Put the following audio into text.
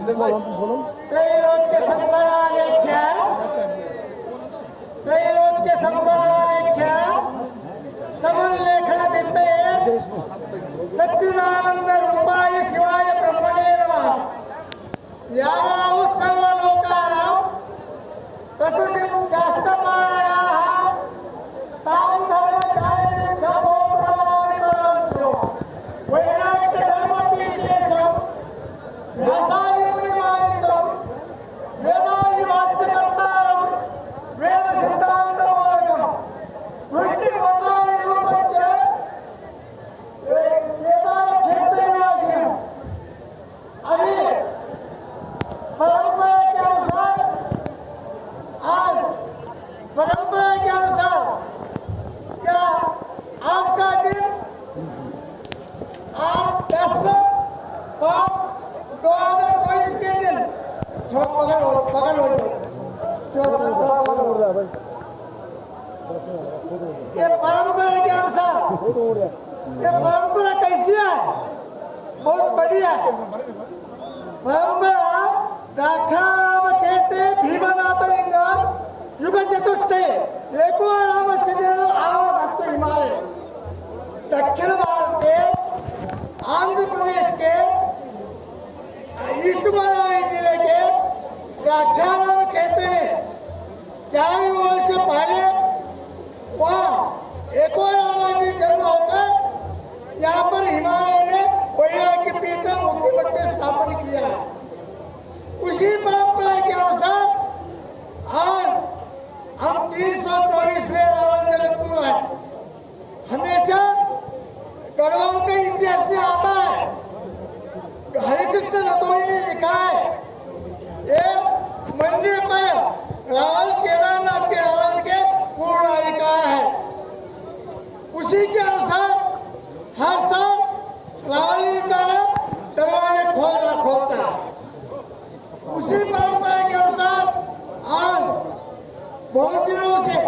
त्रैलोक्य संबरालेख्य त्रैलोक्य संबरालेख्य समुल्लेखन विद्ये सच्चिदानंद रूपाय शिवाय ब्रह्मणे नमः। यावौ सर्वलोकानां प्रकृतिं शास्त्रमायाः तां धर्मचारिणीं सभो प्रमाणितो वैराग्य धर्मपीठेषु व्यासादिमुनिमानितं वेदादिवाच्यकर्तारं वेदसिद्धान्तमार्गं वृत्तिवद्वादिरूपस्य वेदाक्षेत्रनिवासिनम्। अभी परंपरा के अनुसार आज परंपरा के अनुसार क्या आपका दिन आज 10/5/2022 के दिन थोड़ा पकड़ हो ये परंपरा के अनुसार ये परंपरा कैसी है? बहुत बढ़िया है परंपरा। दाक्षाराम कहते भीमनाथ लिंगम युग चतुष्टय एको राम सिद्धेन आवत हिमालय। दक्षिण भारत के आंध्र प्रदेश के ईस्ट गोदावरी जिले के दाक्षाराम क्षेत्र में 4 वर्ष से पहले वहाँ एको राम जी जन्म होकर यहाँ पर हिमालय में कोयला की पीठ मुक्ति मठ में स्थापन किया है। उसी परंपरा के अनुसार आज हम 324वें रावण जगतगुरु है। हमेशा गढ़वाल के इतिहास में आता है, हरिकृष्ण रतोई ने लिखा है, ये मंदिर पर रावण केदारनाथ के रावण के पूर्ण अधिकार है। उसी के अनुसार हर साल रावण जी का दरवाजे खोलता है। उसी परंपरा के अनुसार आज बहुत दिनों से